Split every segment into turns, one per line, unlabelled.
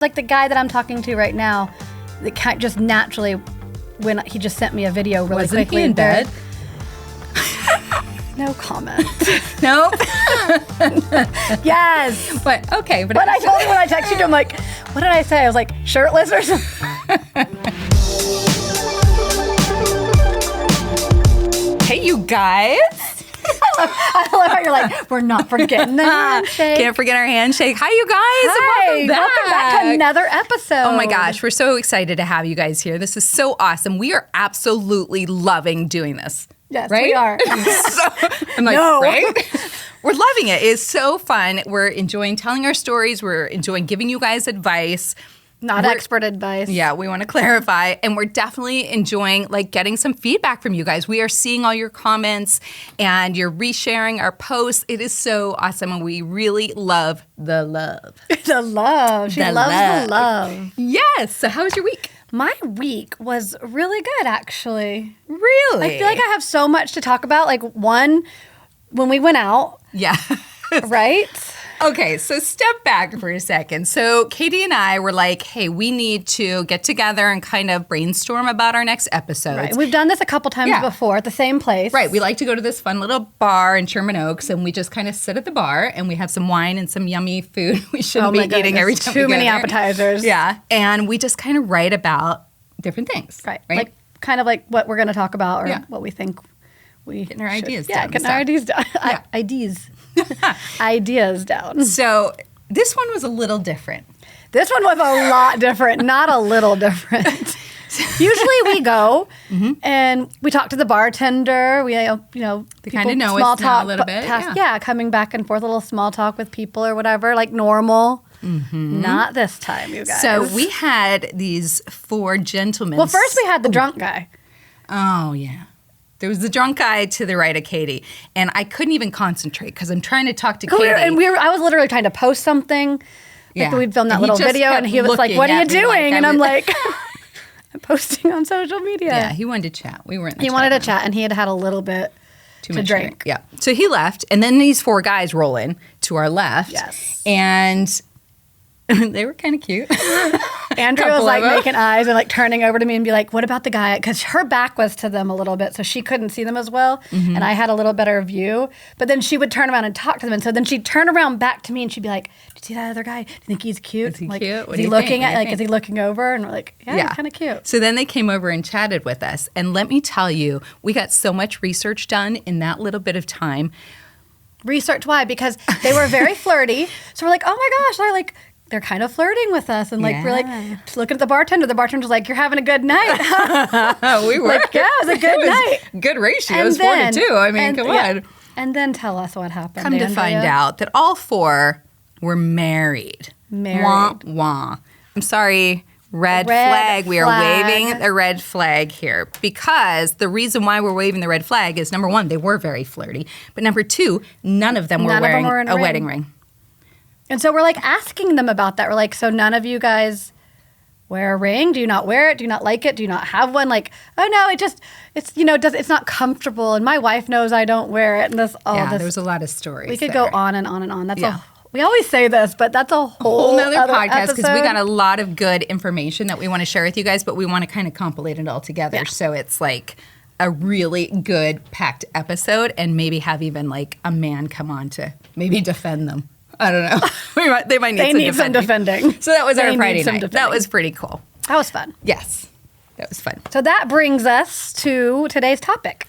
Like the guy that I'm talking to right now, that just naturally, when he just sent me a video really
Wasn't
quickly
he in bed?
No comment.
Nope.
Yes.
But okay.
But I told him when I texted you, I'm like, what did I say? I was like, shirtless or something.
Hey, you guys.
I love how you're like, we're not forgetting the handshake.
Can't forget our handshake. Hi, you guys.
Hi, welcome back to another episode.
Oh my gosh, we're so excited to have you guys here. This is so awesome. We are absolutely loving doing this.
Yes,
right?
we are.
I'm like,
No.
right? We're loving it. It's so fun. We're enjoying telling our stories. We're enjoying giving you guys advice.
Not expert advice.
Yeah, we want to clarify. And we're definitely enjoying getting some feedback from you guys. We are seeing all your comments and you're resharing our posts. It is so awesome. And we really love the love.
The love. She loves the love.
Yes. So how was your week?
My week was really good, actually.
Really?
I feel like I have so much to talk about. Like, one, when we went out.
Yeah.
Right?
Okay, so step back for a second. So Katie and I were like, hey, we need to get together and kind of brainstorm about our next episodes.
Right. We've done this a couple times before at the same place.
Right. We like to go to this fun little bar in Sherman Oaks, and we just kind of sit at the bar, and we have some wine and some yummy food we shouldn't be eating every time we
Too
go
many
there.
appetizers.
Yeah. And we just kind of write about different things.
Right. Like, kind of like what we're going to talk about or what we think we
Getting our ideas
down.
down.
Yeah, getting our ideas down.
Yeah.
Ideas down.
So this one was a little different.
This one was a lot different, not a little different. Usually we go and we talk to the bartender. We, they
kind of know us now a little bit.
Coming back and forth, a little small talk with people or whatever, like normal. Mm-hmm. Not this time, you guys.
So we had these four gentlemen.
Well, first we had the drunk guy.
Oh, yeah. There was the drunk guy to the right of Katie, and I couldn't even concentrate because I'm trying to talk to Katie.
I was literally trying to post something. Like we'd filmed that little video, and he was like, "What are you doing?" And I'm like, "I'm posting on social media."
Yeah, he wanted to chat. We weren't.
He wanted to chat, and he had a little bit to drink.
Yeah. So he left, and then these four guys roll in to our left.
Yes.
And they were kind of cute.
Andrea was like making eyes and like turning over to me and be like, what about the guy? Because her back was to them a little bit, so she couldn't see them as well. Mm-hmm. And I had a little better view. But then she would turn around and talk to them. And so then she'd turn around back to me and she'd be like, do you see that other guy? Do you think he's cute?
Is he
like,
cute?
Is he looking at, like, is he looking over? And we're like, yeah. He's kind of cute.
So then they came over and chatted with us. And let me tell you, we got so much research done in that little bit of time.
Research why? Because they were very flirty. So we're like, oh my gosh, they're kind of flirting with us. And we're like, just looking at the bartender. The bartender's like, you're having a good night.
We were.
Like, yeah, it was a good night.
Good ratio. It was 4-2. I mean, come on.
And then tell us what happened.
Come to find out that all four were married. Wah, wah. I'm sorry. Red flag. We are waving the red flag here because the reason why we're waving the red flag is, number one, they were very flirty. But number two, none of them were wearing a wedding ring.
And so we're like asking them about that. We're like, so none of you guys wear a ring? Do you not wear it? Do you not like it? Do you not have one? Like, oh no, it's not comfortable. And my wife knows I don't wear it. And there's
a lot of stories.
We could go on and on and on. We always say this, but that's a whole
nother podcast because we
episode.
got a lot of good information that we want to share with you guys, but we want to kind of compilate it all together. Yeah. So it's like a really good packed episode and maybe have even like a man come on to maybe defend them. I don't know. They might need some defending. So that was our Friday night. That was pretty cool.
That was fun.
Yes. That was fun.
So that brings us to today's topic.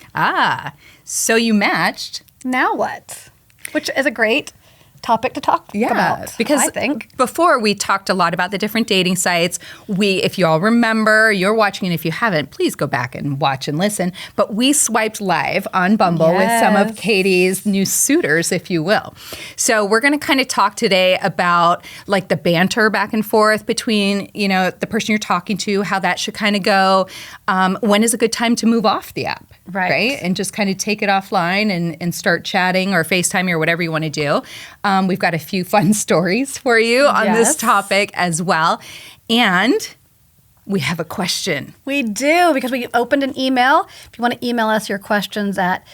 So you matched.
Now what? Which is a great topic to talk about.
Because
I think
before we talked a lot about the different dating sites. If you all remember, you're watching, and if you haven't, please go back and watch and listen. But we swiped live on Bumble with some of Katie's new suitors, if you will. So we're going to kind of talk today about like the banter back and forth between, the person you're talking to, how that should kind of go. When is a good time to move off the app? Right? And just kind of take it offline and start chatting or FaceTime or whatever you want to do. We've got a few fun stories for you on this topic as well. And we have a question.
We do, because we opened an email. If you want to email us your questions at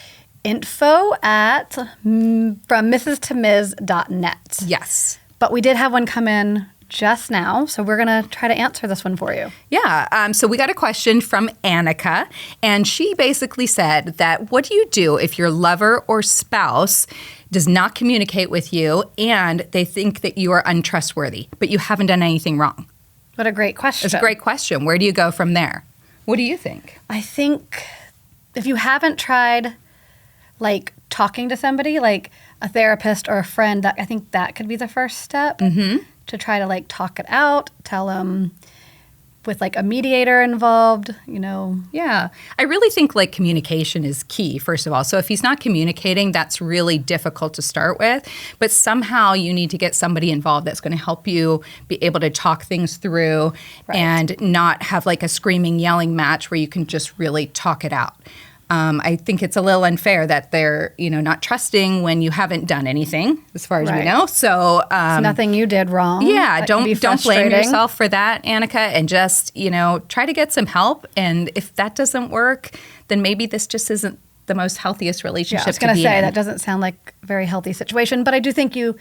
info@frommrs2ms.net.
Yes.
But we did have one come in just now. So we're going to try to answer this one for you.
Yeah. So we got a question from Annika, and she basically said that what do you do if your lover or spouse does not communicate with you and they think that you are untrustworthy, but you haven't done anything wrong?
What a great question.
It's a great question. Where do you go from there? What do you think?
I think if you haven't tried, like, talking to somebody, like a therapist or a friend, I think that could be the first step.
Mm-hmm.
To try to, like, talk it out, tell them with, like, a mediator involved, you know.
Yeah. I really think, like, communication is key, first of all. So if he's not communicating, that's really difficult to start with. But somehow you need to get somebody involved that's going to help you be able to talk things through and not have, like, a screaming, yelling match where you can just really talk it out. I think it's a little unfair that they're, not trusting when you haven't done anything, as far as we know. So
it's nothing you did wrong.
Yeah, don't blame yourself for that, Annika, and just try to get some help. And if that doesn't work, then maybe this just isn't the most healthiest relationship.
I was going to say that doesn't sound like a very healthy situation, but I do think you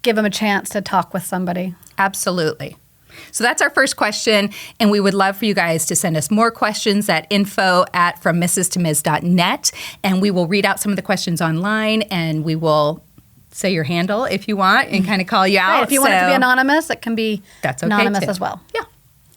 give them a chance to talk with somebody.
Absolutely. So that's our first question, and we would love for you guys to send us more questions at info@FromMrs.to.Ms.net, and we will read out some of the questions online, and we will say your handle if you want and kind of call you out.
Right, if you want it to be anonymous, it can be anonymous as well.
Yeah.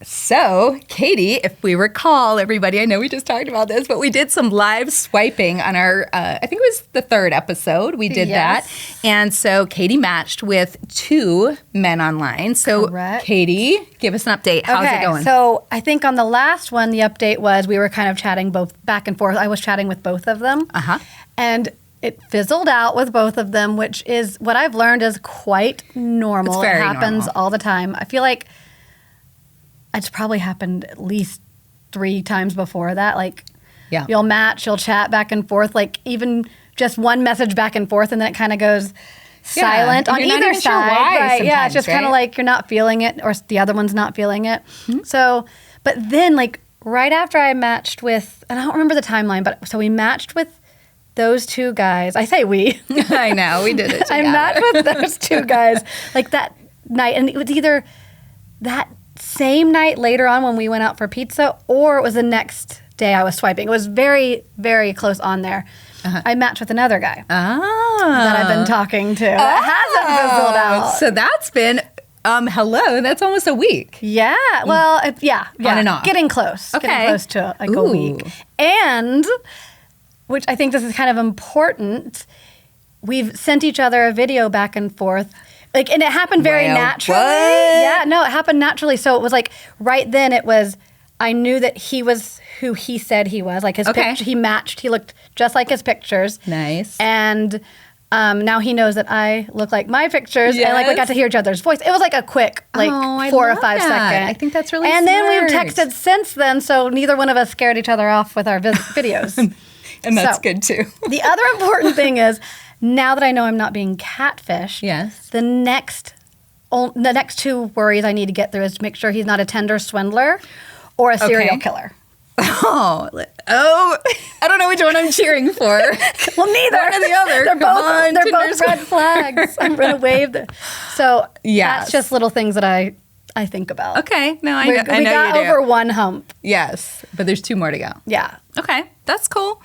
So, Katie, if we recall, everybody, I know we just talked about this, but we did some live swiping on our, I think it was the 3rd episode. We did that. And so Katie matched with 2 men online. So,
correct.
Katie, give us an update. How's it going?
So, I think on the last one, the update was we were kind of chatting both back and forth. I was chatting with both of them.
Uh-huh.
And it fizzled out with both of them, which is what I've learned is quite normal.
It's very
It happens
normal.
all the time. I feel like it's probably happened at least 3 times before that. Like, you'll match, you'll chat back and forth, like even just one message back and forth, and then it kind of goes silent on either side.
Sure why
right? Yeah, it's just kind of like you're not feeling it, or the other one's not feeling it. Mm-hmm. So, but then like right after I matched with, and I don't remember the timeline, but so we matched with those 2 guys. I say we.
I know, we did it together.
I matched with those 2 guys like that night, and it was either that same night later on when we went out for pizza, or it was the next day I was swiping. It was very, very close on there. Uh-huh. I matched with another guy that I've been talking to. That hasn't fizzled out.
So that's been, that's almost a week.
Yeah. Well, yeah.
On and off.
Getting close.
Okay.
Getting close to like a week. And, which I think this is kind of important, we've sent each other a video back and forth. Like, and it happened very naturally.
What?
Yeah, no, it happened naturally. So it was like right then I knew that he was who he said he was. Like his picture, he matched. He looked just like his pictures.
Nice.
And now he knows that I look like my pictures. And like we got to hear each other's voice. It was like a quick, like 4 or 5 second.
I think that's really
And
smart.
then we've texted since then. So neither one of us scared each other off with our videos.
And that's good too.
The other important thing is, now that I know I'm not being catfished,
yes,
the next 2 worries I need to get through is to make sure he's not a Tinder swindler or a serial killer.
Oh, I don't know which one I'm cheering for.
Well, neither.
One or the other.
They're both red flags. I'm going to wave them. So that's just little things that I think about.
Okay. No, I know
we
you do.
got over one hump.
Yes, but there's 2 more to go.
Yeah.
Okay, that's cool.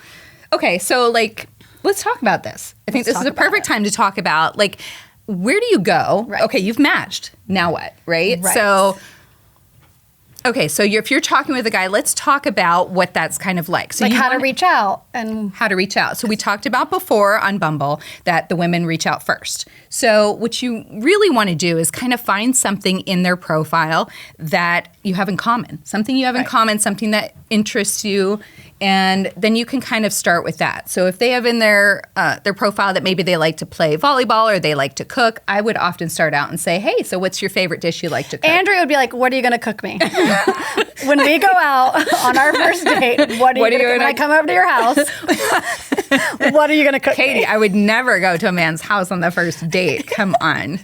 Okay, so like, let's talk about this. I think this is a perfect time to talk about, like, where do you go?
Right.
Okay, you've matched. Now what, right? So, okay, so if you're talking with a guy, let's talk about what that's kind of like. So
like how to reach out and
how to reach out. So we talked about before on Bumble that the women reach out first. So what you really want to do is kind of find something in their profile that you have in common, something you have in common, something that interests you. And then you can kind of start with that. So if they have in their profile that maybe they like to play volleyball or they like to cook, I would often start out and say, hey, so what's your favorite dish you like to cook?
Andrea would be like, what are you going to cook me? When we go out on our first date, what are you going to cook? When I come over to your house, what are you going to cook
Katie,
me?
I would never go to a man's house on the first date. Come on.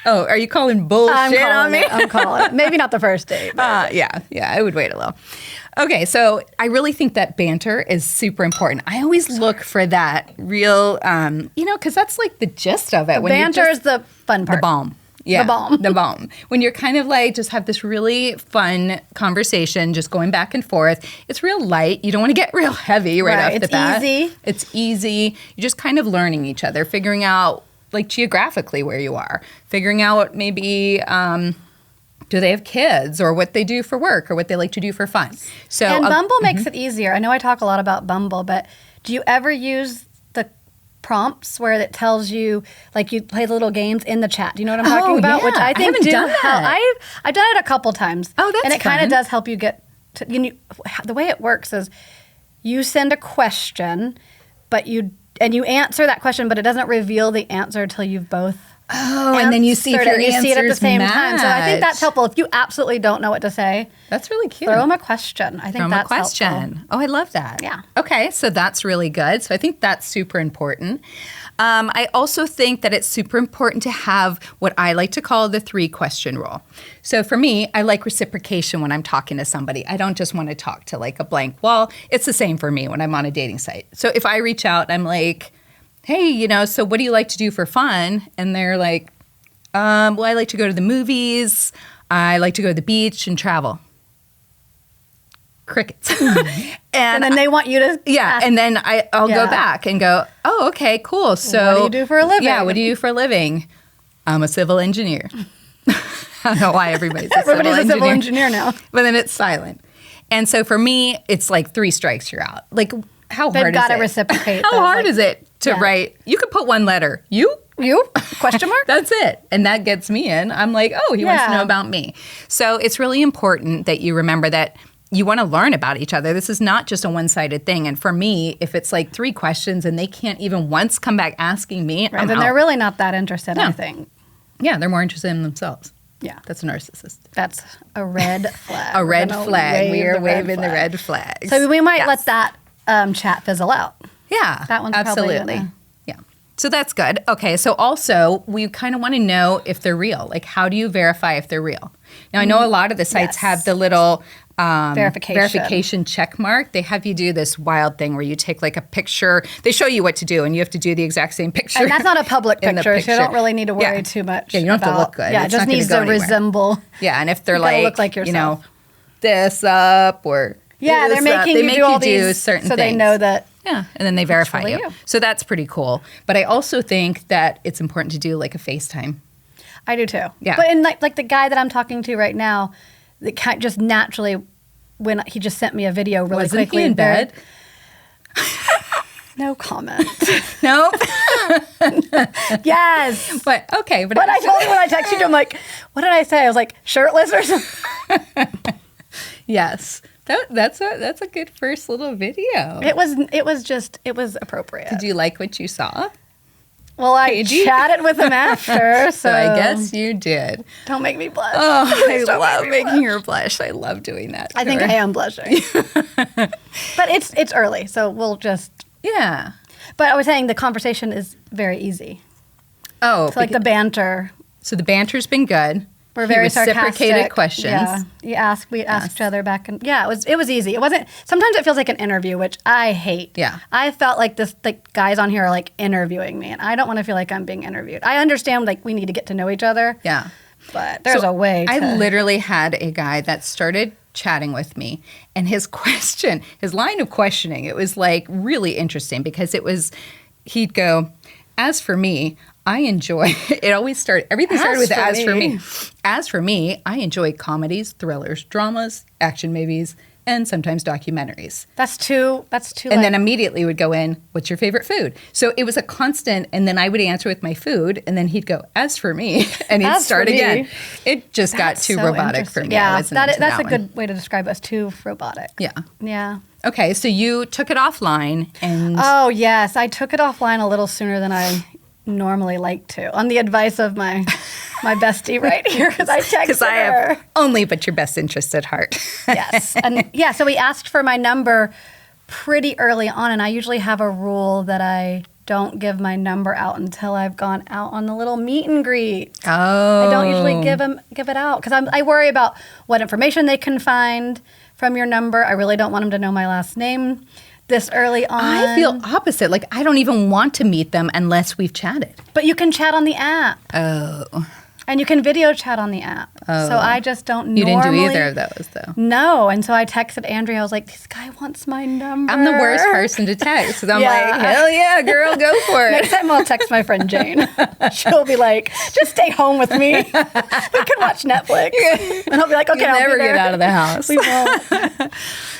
Oh, are you calling bullshit on me?
I'm calling. Maybe not the first date.
Yeah, I would wait a little. Okay, so I really think that banter is super important. I always look for that real, because that's like the gist of it.
Banter is the fun part.
The bomb. Yeah,
the bomb.
When you're kind of like just have this really fun conversation, just going back and forth. It's real light. You don't want to get real heavy right off the bat. It's easy. You're just kind of learning each other, figuring out like geographically where you are, figuring out maybe do they have kids or what they do for work or what they like to do for fun. So
and Bumble makes it easier. I know I talk a lot about Bumble, but do you ever use the prompts where it tells you, like you play the little games in the chat? Do you know what I'm talking about?
Yeah.
Which I think
I haven't done that.
I've done it a couple times.
Oh, that's
and it kind
fun.
of does help you get to, the way it works is you send a question, but you answer that question, but it doesn't reveal the answer until you've both
and then you see if your
you see it at the same time. So I think that's
match.
helpful. If you absolutely don't know what to say,
That's really cute.
throw them a question. I think
Throw 'em
that's
a question.
helpful.
Oh, I love that.
Yeah.
Okay, so that's really good. So I think that's super important. I also think that it's super important to have what I like to call the 3-question rule. So for me, I like reciprocation when I'm talking to somebody. I don't just want to talk to like a blank wall. It's the same for me when I'm on a dating site. So if I reach out, I'm like, hey, so what do you like to do for fun? And they're like, well, I like to go to the movies. I like to go to the beach and travel. Crickets.
And then they want you to ask.
And then I'll go back and go, oh, okay, cool. So
what do you do for a living?
Yeah, what do you do for a living? I'm a civil engineer. I don't know why everybody's a
civil engineer now.
But then it's silent. And so for me, it's like 3 strikes, you're out. Like, how hard is it?
They've got to reciprocate.
How hard is it to write? You could put one letter. You?
Question mark?
That's it. And that gets me in. I'm like, oh, he wants to know about me. So it's really important that you remember that you want to learn about each other. This is not just a one-sided thing. And for me, if it's like 3 questions and they can't even once come back asking me,
then they're really not that interested, I think.
Yeah, they're more interested in themselves.
Yeah.
That's a narcissist.
That's a red flag.
A red flag. We are waving the red flag.
So we might let that chat fizzle out.
Yeah.
That one's
absolutely.
Probably
yeah. So that's good. Okay. So also, we kind of want to know if they're real. Like, how do you verify if they're real? Now, I know a lot of the sites have the little verification check mark. They have you do this wild thing where you take like a picture. They show you what to do, and you have to do the exact same picture.
And that's not a public picture, so you don't really need to worry too much.
Yeah, you don't have to look good.
Yeah, it just needs to resemble.
Yeah, and if they're
look like yourself.
This up or
they're making you do all these
certain
so
things.
They know that.
Yeah, and then they verify
really
you.
you.
So that's pretty cool. But I also think that it's important to do like a FaceTime.
I do too.
Yeah.
But in like the guy that I'm talking to right now, just naturally, when he just sent me a video really quickly.
Wasn't he in bed?
No comment.
No?
Yes.
But okay. But
I told him when I texted you, I'm like, what did I say? I was like, shirtless or something.
Yes. That's a good first little video.
It was appropriate.
Did you like what you saw?
Well, I chatted with him after, so
I guess you did.
Don't make me blush.
Oh, I love making her blush. I love doing that.
I think I am blushing. But it's early, so we'll just...
Yeah.
But I was saying the conversation is very easy.
Oh.
So like the banter.
So the banter's been good.
We're very
reciprocated
sarcastic.
questions.
Yeah. We asked each other back and it was easy. It wasn't sometimes it feels like an interview, which I hate.
Yeah.
I felt like guys on here are like interviewing me, and I don't want to feel like I'm being interviewed. I understand like we need to get to know each other.
Yeah.
But there's a way
I literally had a guy that started chatting with me, and his line of questioning, it was like really interesting because he'd go, as for me, I enjoy, everything started with as for me. As for me, I enjoy comedies, thrillers, dramas, action movies, and sometimes documentaries.
That's too.
And then immediately would go in, what's your favorite food? So it was a constant, and then I would answer with my food, and then he'd go, as for me, and he'd start again. It just got too robotic for me.
Yeah, that's a good way to describe us, too robotic.
Yeah.
Yeah.
Okay, so you took it offline, and...
Oh, yes. I took it offline a little sooner than I normally like to, on the advice of my bestie right here, because I texted her. Because I have
only but your best interest at heart.
Yes. And so he asked for my number pretty early on, and I usually have a rule that I don't give my number out until I've gone out on the little meet and greet.
Oh.
I don't usually give it out because I worry about what information they can find from your number. I really don't want them to know my last name this early on.
I feel opposite. Like, I don't even want to meet them unless we've chatted.
But you can chat on the app.
Oh.
And you can video chat on the app.
Oh.
So I just don't
You
normally...
didn't do either of those, though.
No. And so I texted Andrea. I was like, this guy wants my number.
I'm the worst person to text. So I'm
Yeah.
like, hell yeah, girl, go for it.
Next time I'll text my friend Jane. She'll be like, just stay home with me. We can watch Netflix. And I'll be like, okay,
You'll
I'll
never
be there.
get out of the house.
We won't.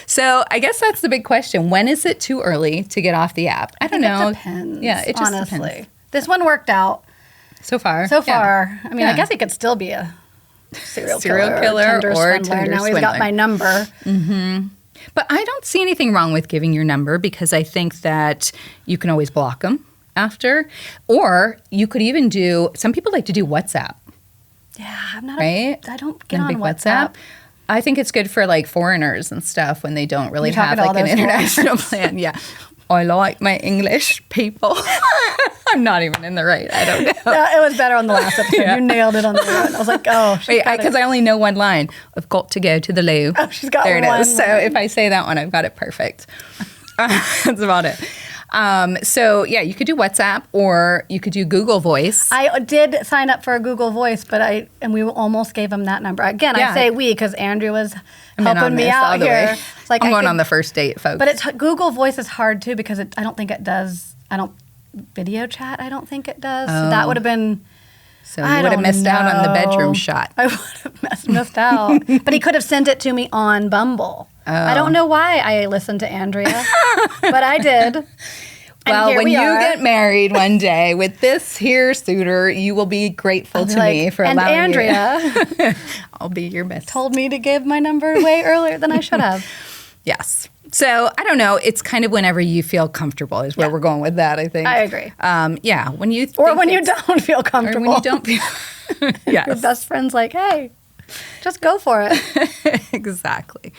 So I guess that's the big question. When is it too early to get off the app? I don't know.
It depends.
Yeah, it just
honestly.
depends.
This one worked out
So far.
so
yeah.
far. I mean,
Yeah.
I guess he could still be a serial
Serial
killer
killer
Tinder
or
swindler.
Tinder
Now he's got
swindler.
my number.
But I don't see anything wrong with giving your number because I think that you can always block them after. Or you could even do, some people like to do WhatsApp,
Yeah, I'm not.
right?
I don't get
And
on
big
WhatsApp.
I think it's good for like foreigners and stuff when they don't really
You're talking
have
to all
like an
those
international plan. Yeah. I like my English people. I'm not even in the right. I don't know.
No, it was better on the last episode.
Yeah.
You nailed it on the one. I was like, oh,
Wait, because I only know one line. I've got to go to the loo.
Oh, she's got
there it
one
is. So
line.
if I say that one, I've got it perfect. That's about it. So yeah, you could do WhatsApp or you could do Google Voice.
I did sign up for a Google Voice, but we almost gave him that number. Again,
Yeah.
I say we because Andrea was
I'm in
helping
on
me
this all
out
the
here.
way.
It's like
I'm
I
going
could-
on the first date, folks.
But Google Voice is hard too because I don't think it does. Video chat. I don't think it does. So that would have been.
so you would have missed out on the bedroom shot.
I would have missed out. But he could have sent it to me on Bumble. I don't know why I listened to Andrea, but I did. And
Well,
here
when
we
you
are.
get married one day with this here suitor, you will be grateful
I'll be
to me for
and
allowing
Andrea
you. I'll be your best.
told me to give my number way earlier than I should have.
Yes. So I don't know. It's kind of whenever you feel comfortable is where we're going with that, I think.
I agree.
Yeah. When you
Or
think
when you
it's-
don't feel
or
comfortable.
when you don't feel.
Your
Yes.
best friend's like, hey, just go for it.
Exactly.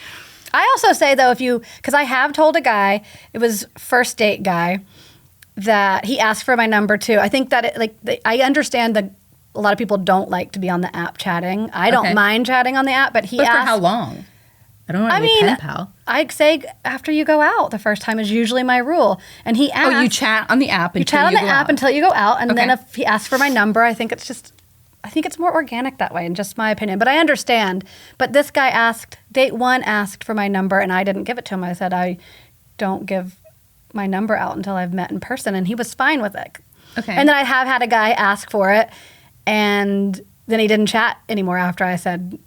I also say though, because I have told a guy, it was first date guy, that he asked for my number too. I think that I understand that a lot of people don't like to be on the app chatting. I don't
Okay.
mind chatting on the app, but he
But for
asked.
how long? I don't want to be pen pal.
I'd say after you go out the first time is usually my rule. And he asked.
Oh, you chat on the app
You
until
chat on
you
the
go
app
out.
until you go out, and then
Okay.
if he asks for my number, I think it's more organic that way, in just my opinion. But I understand. But this guy date one asked for my number, and I didn't give it to him. I said I don't give my number out until I've met in person, and he was fine with it.
Okay.
And then I have had a guy ask for it, and then he didn't chat anymore after I said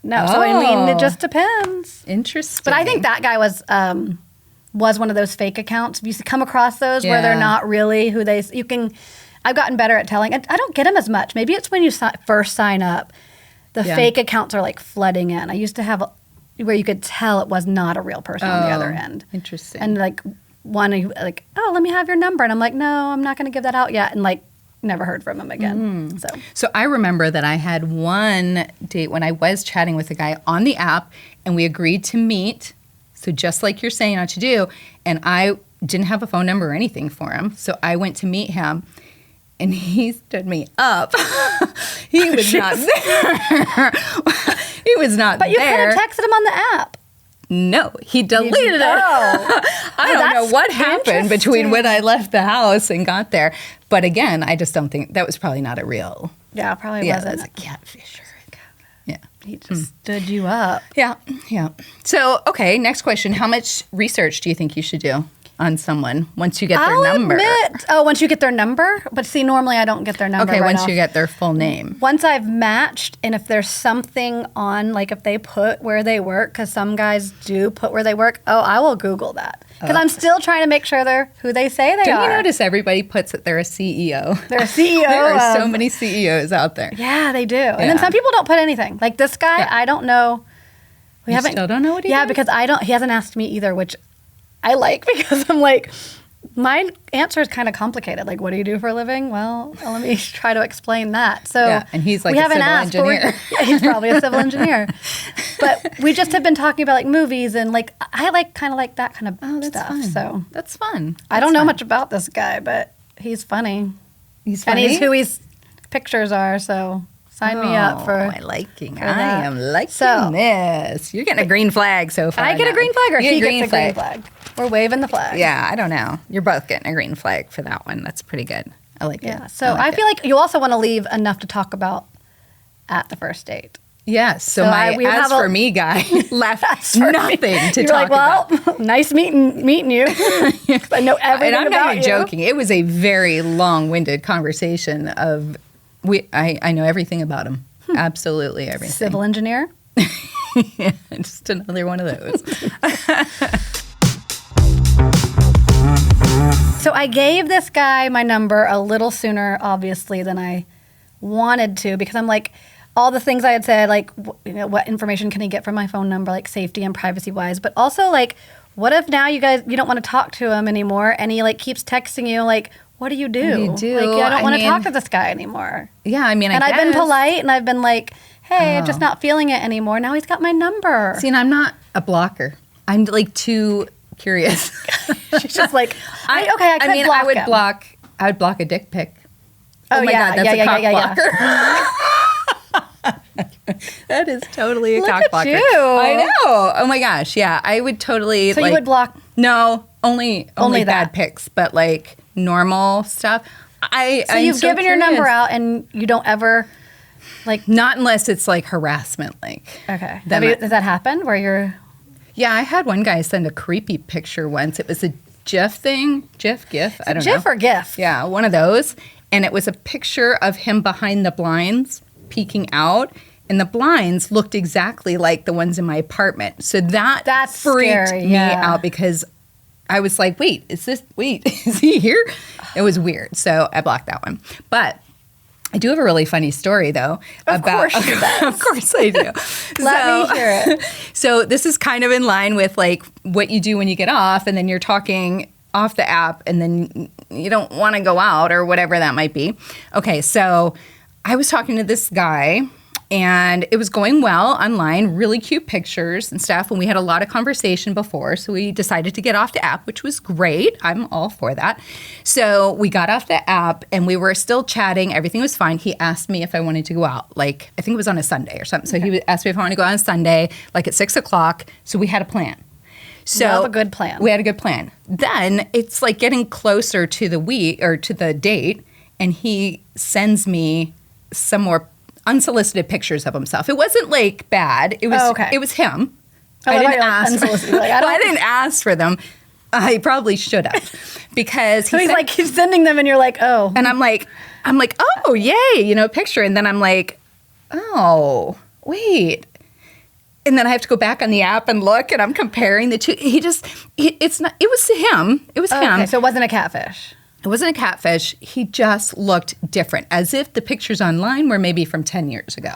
no. So I mean, it just depends.
Interesting.
But I think that guy was one of those fake accounts. Have you come across those where they're
Yeah.
not really who you can? I've gotten better at telling. I don't get them as much. Maybe it's when you first sign up. The
Yeah.
fake accounts are like flooding in. I used to have where you could tell it was not a real person on the other end.
Interesting.
And like one like, oh, let me have your number, and I'm like, no, I'm not going to give that out yet, and like never heard from him again.
So I remember that I had one date when I was chatting with a guy on the app and we agreed to meet. So just like you're saying not to do. And I didn't have a phone number or anything for him. So I went to meet him and he stood me up. He was not there. He was not
But you could
there.
have texted him on the app.
No, he deleted it.
Oh.
I don't know
that's
what happened between when I left the house and got there. But again, I just don't think that was probably not a real.
Yeah, probably
Yeah,
wasn't.
that's a catfisher. Yeah.
He just stood you up.
Yeah. Yeah. So, okay, next question. How much research do you think you should do on someone once you get their number?
Once you get their number? But see, normally I don't get their number
Okay,
right
once
off.
you get their full name.
Once I've matched, and if there's something on, like if they put where they work, because some guys do put where they work, I will Google that. Because I'm still trying to make sure they're who they say they
Don't
are.
you notice everybody puts that they're a CEO?
They're a CEO.
There are so
of-
many CEOs out there.
Yeah, they do. And then
Yeah.
some people don't put anything. Like this guy,
Yeah.
I don't know. We
You
haven't.
still don't know what he
Yeah,
is?
because he hasn't asked me either, which I like because I'm like, my answer is kind of complicated. Like, what do you do for a living? Well, let me try to explain that. So,
Yeah, and he's like
we
a
haven't
civil
asked, but
engineer.
yeah, he's probably a civil engineer. But we just have been talking about like movies and like I like kind of like that kind of
Oh, that's
stuff.
fun.
So
That's fun.
I don't
That's
know
fun.
much about this guy, but He's funny.
He's funny?
And he's who his pictures are, so sign me up for
I am liking this. You're getting a green flag so far.
I get a green flag or he gets a green flag? We're waving the flag.
Yeah, I don't know. You're both getting a green flag for that one. That's pretty good. I like it.
Yeah, so I feel like you also want to leave enough to talk about at the first date.
Yes. So my as for me guy left nothing to talk about.
You're like, well, nice meeting you. I know everything
and I'm
about
not even
you.
joking. It was a very long-winded conversation of I know everything about him. Absolutely everything.
Civil engineer?
Yeah, just another one of those.
So I gave this guy my number a little sooner, obviously, than I wanted to, because I'm like, all the things I had said, like, what information can he get from my phone number, like safety and privacy wise, but also like, what if now you don't want to talk to him anymore, and he like keeps texting you, like, what do you do?
What do you do?
Like, I don't want to talk to this guy anymore.
Yeah, I mean, I guess.
I've been polite, and I've been like, hey, I'm just not feeling it anymore. Now he's got my number.
See, and I'm not a blocker. I'm like too curious.
She's just like, I could block him.
I would block a dick pic.
Oh,
my
yeah,
God, that's a cock blocker.
Yeah.
That is totally a
Look
cock
at
blocker.
you.
I know. Oh my gosh. Yeah, I would totally.
So you would block?
No, only
that.
bad pics, but like normal stuff.
So you've given your number out, and you don't ever, like,
not unless it's like harassment. Like,
okay. Has that happened where you're?
Yeah, I had one guy send a creepy picture once. It was a GIF thing, GIF. I don't know.
GIF or GIF?
Yeah, one of those, and it was a picture of him behind the blinds, peeking out. And the blinds looked exactly like the ones in my apartment. So that's freaked
scary,
me out, because I was like, wait, is he here? It was weird. So I blocked that one. But I do have a really funny story, though.
Of course
I do.
Let me hear it.
So this is kind of in line with like what you do when you get off, and then you're talking off the app, and then you don't want to go out or whatever that might be. Okay, so I was talking to this guy, and it was going well online, really cute pictures and stuff. And we had a lot of conversation before. So we decided to get off the app, which was great. I'm all for that. So we got off the app, and we were still chatting. Everything was fine. He asked me if I wanted to go out. Like, I think it was on a Sunday or something. So he asked me if I wanted to go on a Sunday, like at 6 o'clock. So we had a plan. So
we had a good plan.
We had a good plan. Then it's like getting closer to the week or to the date, and he sends me some more unsolicited pictures of himself. It wasn't like bad. It was It was him. I didn't ask. I didn't ask for them. I probably should have, because
he's sending them, and you're like, oh.
And I'm like, oh, yay, picture. And then I'm like, oh, wait. And then I have to go back on the app and look, and I'm comparing the two. It was him. It was him.
Okay, so it wasn't a catfish.
It wasn't a catfish. He just looked different, as if the pictures online were maybe from 10 years ago.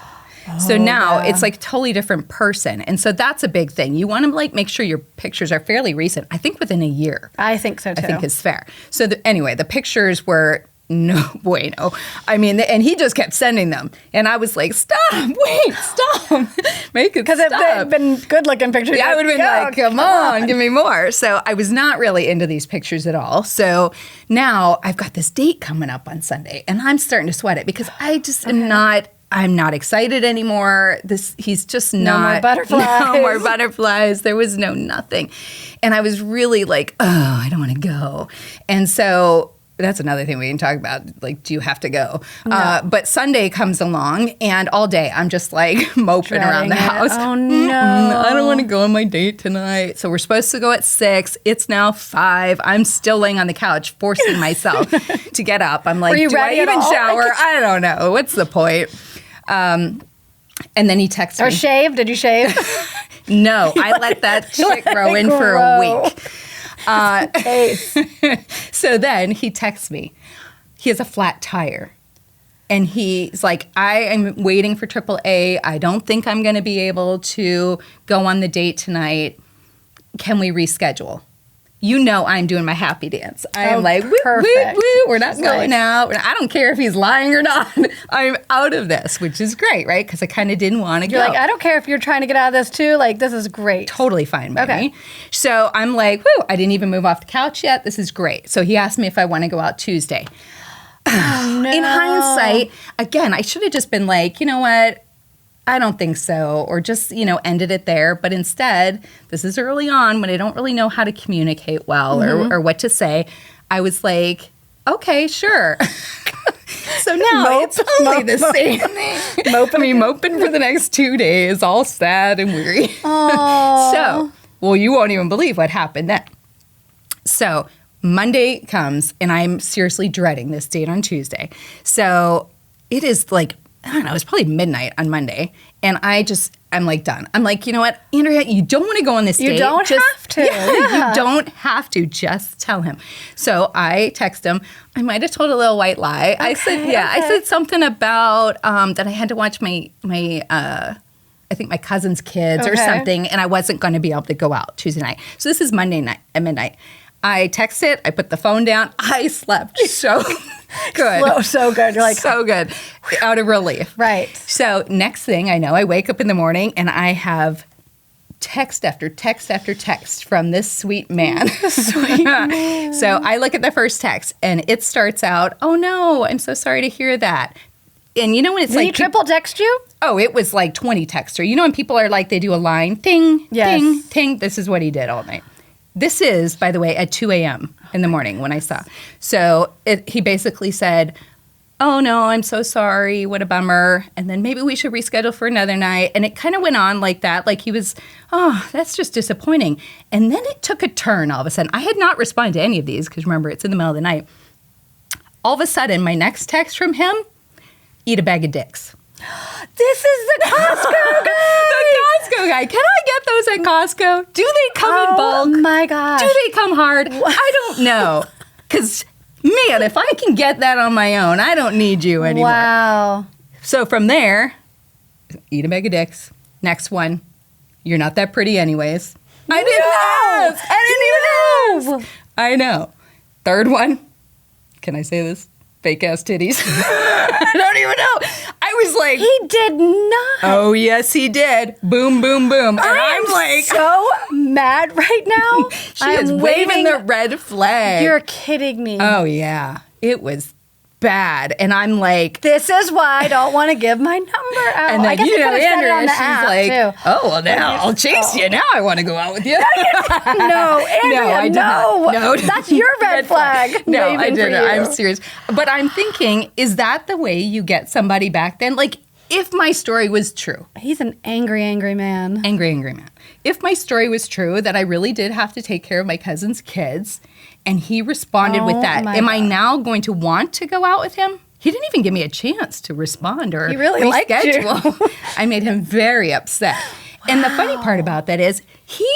So now it's like a totally different person. And so that's a big thing. You want to like make sure your pictures are fairly recent. I think within a year.
I think so too.
I think is fair. So anyway, the pictures were no bueno. I mean, and he just kept sending them. And I was like, stop, make it
Because if they'd been good-looking pictures,
I would have been like, come on, give me more. So I was not really into these pictures at all. So now I've got this date coming up on Sunday, and I'm starting to sweat it, because I just I'm not excited anymore. He's just not.
No more butterflies.
No more butterflies. There was nothing. And I was really like, oh, I don't want to go. And so that's another thing we can talk about. Like, do you have to go?
No.
But Sunday comes along, and all day I'm just like moping around the house.
Oh, no.
I don't want to go on my date tonight. So we're supposed to go at 6. It's now 5. I'm still laying on the couch, forcing myself to get up. I'm like, do I even shower? I don't know. What's the point? And then he texts me.
Or shave? Did you shave?
No, I let that shit grow in for a week. So then he texts me. He has a flat tire. And he's like, I am waiting for AAA. I don't think I'm going to be able to go on the date tonight. Can we reschedule? I'm doing my happy dance. I'm like, woo, woo,
perfect.
woo, we're not
That's
going
nice.
out. I don't care if he's lying or not. I'm out of this, which is great, right? Because I kind of didn't want to go.
You're like, I don't care if you're trying to get out of this too. Like, this is great.
Totally fine by
Okay.
me. So I'm like, whoo, I didn't even move off the couch yet. This is great. So he asked me if I want to go out Tuesday.
Oh, no.
In hindsight, again, I should have just been like, you know what? I don't think so. Or just, ended it there. But instead, this is early on when I don't really know how to communicate well or what to say. I was like, okay, sure. So now it's only the same thing. Moping for the next 2 days, all sad and weary.
Aw.
So, well, you won't even believe what happened then. So Monday comes, and I'm seriously dreading this date on Tuesday. So it is like, I don't know, it's probably midnight on Monday. And I'm like done. I'm like, you know what, Andrea, you don't want to go on this date.
You don't have to.
Yeah, you don't have to. Just tell him. So I text him. I might have told a little white lie. I said something about that I had to watch my I think my cousin's kids or something, and I wasn't going to be able to go out Tuesday night. So this is Monday night at midnight. I text it. I put the phone down. I slept so good.
So good. You're like,
so good. Out of relief.
right.
So next thing I know, I wake up in the morning and I have text after text after text from this sweet man.
Sweet man.
So I look at the first text and it starts out, oh no, I'm so sorry to hear that. And you know when it's
Did
like
he triple text you?
Oh, it was like 20 texts. Or you know when people are like, they do a line, ting,
Yes.
ting, ting. This is what he did all night. This is, by the way, at 2 a.m. in the morning when I saw. So he basically said, oh, no, I'm so sorry. What a bummer. And then maybe we should reschedule for another night. And it kind of went on like that. Like he was, oh, that's just disappointing. And then it took a turn all of a sudden. I had not responded to any of these because remember, it's in the middle of the night. All of a sudden, my next text from him, eat a bag of dicks.
This is the Costco guy.
The Costco guy. Can I get those at Costco? Do they come in bulk?
Oh my gosh.
Do they come hard? I don't know. Because, man, if I can get that on my own, I don't need you anymore.
Wow.
So from there, eat a bag of dicks. Next one, you're not that pretty anyways. I didn't ask. I didn't even ask. I know. Third one, can I say this? Fake ass titties. I don't even know. I was like,
He did not.
oh, yes, he did. Boom, boom, boom. And I'm like,
so mad right now.
she is waving the red flag.
You're kidding me.
Oh, yeah. It was bad. And I'm like,
This is why I don't want to give my number out.
and then,
I guess you could have said it
Andrea,
on the
she's
app
like,
too.
oh, well, now I'll chase you. Now I want to go out with you.
No, Andrea,
I did
no.
not. No.
That's your red flag.
No, I
waving for
didn't.
you.
I'm serious. But I'm thinking, is that the way you get somebody back then? Like, if my story was true,
He's an angry, angry man.
angry man. If my story was true, that I really did have to take care of my cousin's kids, and he responded with that,
my
am I
God.
now going to want to go out with him? He didn't even give me a chance to respond or
He really liked you.
reschedule. I made him very upset. And the funny part about that is he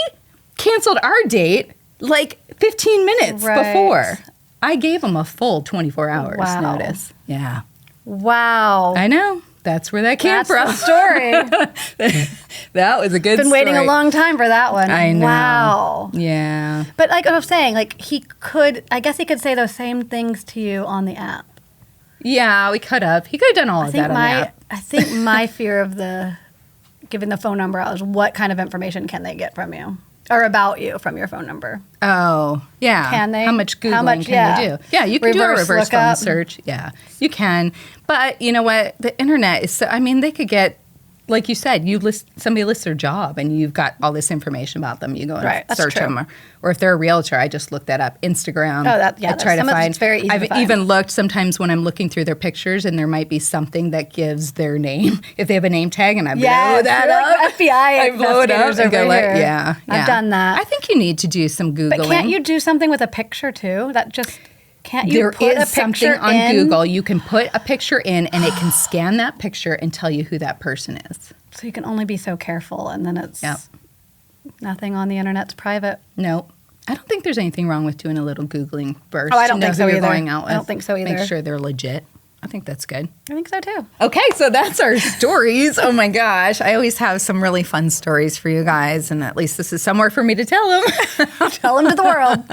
canceled our date like 15 minutes
Right.
before. I gave him a full 24 hours
Wow.
notice. Yeah.
Wow.
I know. That's where that came
That's
from.
the story.
That was a good
Been waiting a
story.
long time for that one.
I know.
Wow.
Yeah.
But like I was saying, like I guess he could say those same things to you on the app.
Yeah, we could have. He could have done all of that on the app.
I think my fear of giving the phone number out is what kind of information can they get from you or about you from your phone number?
Oh, yeah.
Can they?
How much Googling
How much-
can
yeah.
you do? Yeah, you can do a
Reverse
reverse phone
lookup.
search. Yeah, you can. But you know what? The internet is so, I mean, they could get, like you said, somebody lists their job and you've got all this information about them. You go and
Right, that's
search
true.
them. Or if they're a realtor, I just looked that up. Instagram.
Oh,
I try to find.
it's very easy
I've
to find.
even looked sometimes when I'm looking through their pictures and there might be something that gives their name. If they have a name tag and I blow that
you're
up.
like the FBI
I blow it up
investigators
and go
over
like,
here.
yeah.
I've done that.
I think you need to do some Googling.
But can't you do something with a picture too? That just can't you
There
put a
is something
picture
on
in?
Google. You can put a picture in and it can scan that picture and tell you who that person is.
So you can only be so careful, and then it's
Yep.
nothing on the internet's private.
No. I don't think there's anything wrong with doing a little Googling first.
Oh, I don't
to know
think so
who you're
either.
going out with.
I don't think so either.
Make sure they're legit. I think that's good.
I think so too.
Okay, so that's our stories. Oh my gosh. I always have some really fun stories for you guys, and at least this is somewhere for me to tell them.
Tell them to the world.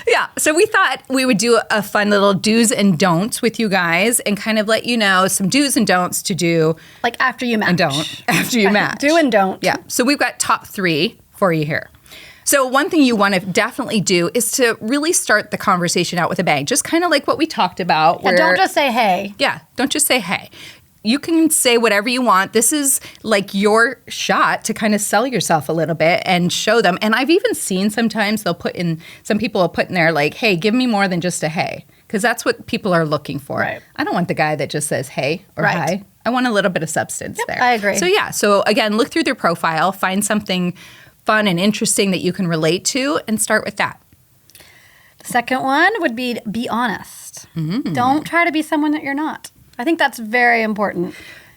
Yeah, so we thought we would do a fun little do's and don'ts with you guys and kind of let you know some do's and don'ts to do.
Like after you match.
And don't. After you match.
Do and don't.
Yeah, so we've got top 3 for you here. So one thing you want to definitely do is to really start the conversation out with a bang, just kind of like what we talked about.
Yeah, don't just say, hey.
Yeah, don't just say, hey. You can say whatever you want. This is like your shot to kind of sell yourself a little bit and show them. And I've even seen sometimes some people will put in there like, hey, give me more than just a hey, because that's what people are looking for.
Right.
I don't want the guy that just says hey or hi. I want a little bit of substance there.
I agree.
So again, look through their profile, find something fun and interesting that you can relate to, and start with that.
The second one would be honest. Don't try to be someone that you're not. I think that's very important.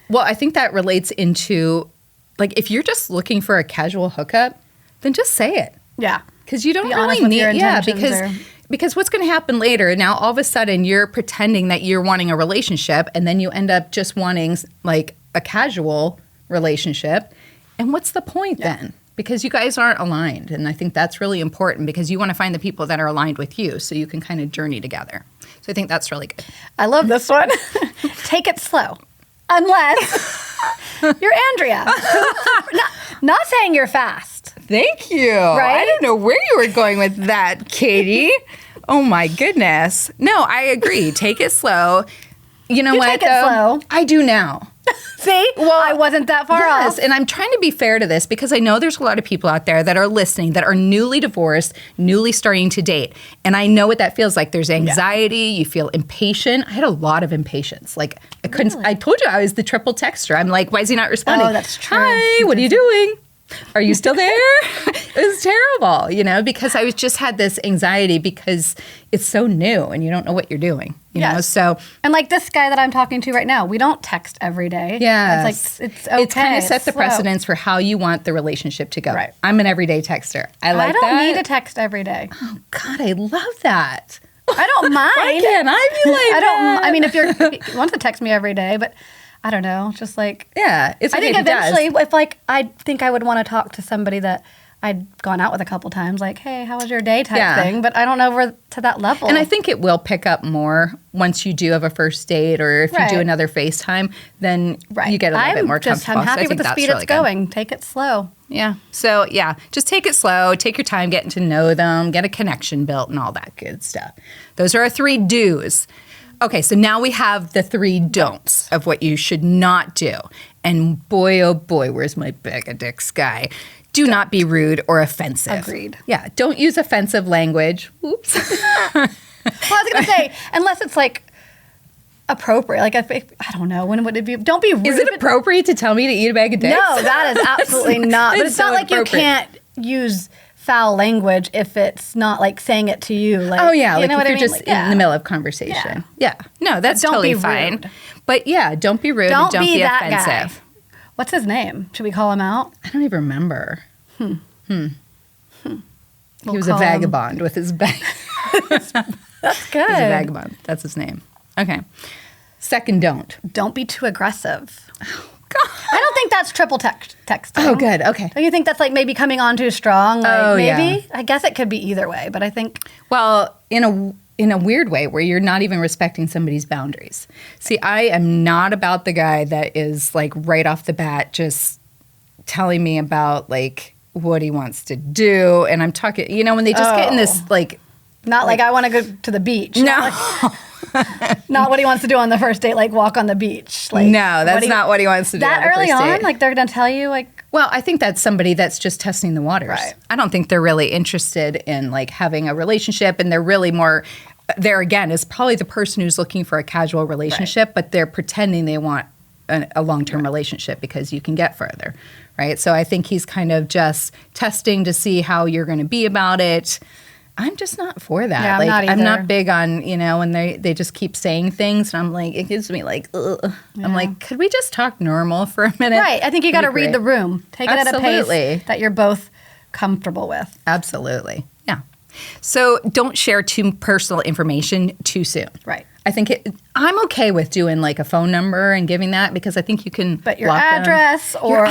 Well, I think that relates into, like, if you're just looking for a casual hookup, then just say it.
Yeah.
Because you don't
be
really
need,
need, because what's going to happen later, now all of a sudden you're pretending that you're wanting a relationship, and then you end up just wanting like a casual relationship. And what's the point then? Because you guys aren't aligned. And I think that's really important because you want to find the people that are aligned with you so you can kind of journey together. So I think that's really good.
I love this one. Take it slow. Unless you're Andrea. Not saying you're fast.
Thank you.
Right?
I didn't know where you were going with that, Katie. Oh my goodness. No, I agree. Take it slow. You know what,
take it slow.
I do now.
See? Well, I wasn't that far off.
And I'm trying to be fair to this because I know there's a lot of people out there that are listening that are newly divorced, newly starting to date. And I know what that feels like. There's anxiety. You feel impatient. I had a lot of impatience. Like, I couldn't, I told you I was the triple texter. I'm like, why is he not responding?
Oh, that's true.
Hi, what are you doing? Are you still there? It was terrible, because I just had this anxiety because it's so new and you don't know what you're doing, you know? So,
and like this guy that I'm talking to right now, we don't text every day.
Yeah.
It's like, it's okay.
It's kind of set the precedence for how you want the relationship to go.
Right.
I'm an everyday texter. I like that.
I don't need to text every day.
Oh, God, I love that.
I don't mind.
Why can't I be like that?
I mean, if you want to text me every day, but I don't know, just like...
Yeah, it's
I
okay
think eventually, if like, I think I would want to talk to somebody that I'd gone out with a couple times, like, hey, how was your day type thing, but I don't know if we're to that level.
And I think it will pick up more once you do have a first date or if you do another FaceTime, then you get a little bit more comfortable.
I'm happy with the speed it's going. Take it slow.
Yeah. So, just take it slow. Take your time getting to know them, get a connection built and all that good stuff. Those are our 3 do's. Okay, so now we have the 3 don'ts of what you should not do. And boy, oh boy, where's my bag of dicks guy? Do not be rude or offensive.
Agreed.
Yeah, don't use offensive language. Oops.
Well, I was going to say, unless it's like appropriate. Like, I don't know, when would it be? Don't be rude.
Is it appropriate to tell me to eat a bag of dicks?
No, that is absolutely not. But it's
so
not like you can't use foul language if it's not like saying it to you. Like,
oh yeah, like
you know
if you're
I mean?
just in the middle of conversation. Yeah. No, that's
don't
totally
be
fine.
rude.
But yeah, don't be rude.
Don't
and don't be
that
offensive.
Guy. What's his name? Should we call him out?
I don't even remember.
We'll
he was a vagabond with his bag.
That's good.
He's a vagabond. That's his name. Okay. Second don't.
Don't be too aggressive.
Oh, God.
I don't think that's triple texting.
Oh, good. Okay.
Don't you think that's like maybe coming on too strong? Like maybe?
Yeah.
I guess it could be either way, but I think...
Well, in a weird way where you're not even respecting somebody's boundaries. See, I am not about the guy that is like right off the bat just telling me about like what he wants to do. And I'm talking, when they just get in this like...
Not like I want to go to the beach.
No.
Not what he wants to do on the first date, like walk on the beach. Like,
no, that's not what he wants to do.
That
on the
early
first
on,
date.
like they're going to tell you, like.
Well, I think that's somebody that's just testing the waters.
Right.
I don't think they're really interested in like having a relationship, and they're really more. There again is probably the person who's looking for a casual relationship, but they're pretending they want a long-term relationship because you can get further, right? So I think he's kind of just testing to see how you're going to be about it. I'm just not for that.
Yeah,
like,
I'm
not big on, when they just keep saying things and I'm like, it gives me like, ugh. Yeah. I'm like, could we just talk normal for a minute?
Right. I think you got to read the room. Take it at a pace that you're both comfortable with.
Absolutely. Yeah. So don't share too personal information too soon.
Right.
I think I'm okay with doing like a phone number and giving that because I think you can.
But your address
or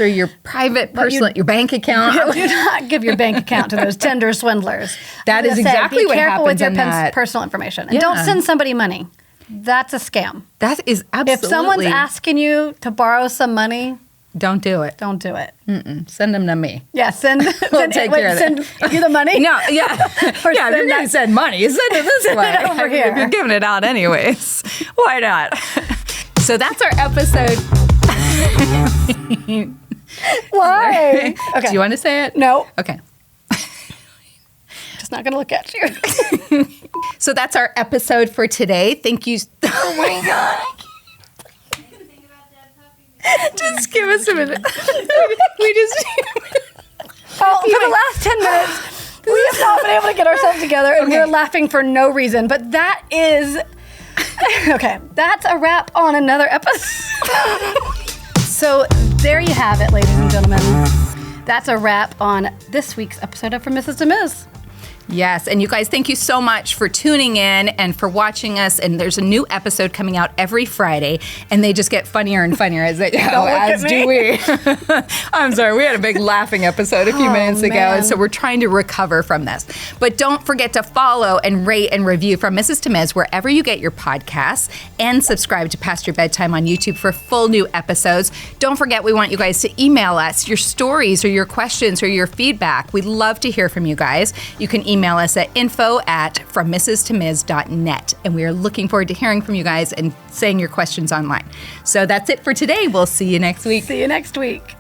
your private personal, your bank account.
Do not give your bank account to those Tinder swindlers.
That is exactly what happens.
Be careful with your personal information. And don't send somebody money. That's a scam.
That is absolutely.
If someone's asking you to borrow some money,
don't do it.
Don't do it.
Send them to me.
Yeah, send you the money?
No, yeah. If you're going to send money, send it this way.
Over here.
If you're giving it out anyways, why not? So that's our episode.
Why?
Okay. Do you want to say it?
No.
Okay.
Just not going to look at you.
So that's our episode for today. Thank you. Oh my God. Just give us a minute. We just.
For the last 10 minutes, we have not been able to get ourselves together, and we're laughing for no reason. But that is. Okay, that's a wrap on another episode. So there you have it, ladies and gentlemen. That's a wrap on this week's episode of From Mrs. to Ms.
Yes, and you guys, thank you so much for tuning in and for watching us. And there's a new episode coming out every Friday, and they just get funnier and funnier as they go. As do we. I'm sorry, we had a big laughing episode a few minutes ago, and so we're trying to recover from this. But don't forget to follow and rate and review From Mrs. to Ms. wherever you get your podcasts, and subscribe to Past Your Bedtime on YouTube for full new episodes. Don't forget, we want you guys to email us your stories or your questions or your feedback. We'd love to hear from you guys. You can email us at info@FromMrsToMs.net. And we are looking forward to hearing from you guys and saying your questions online. So that's it for today. We'll see you next week.
See you next week.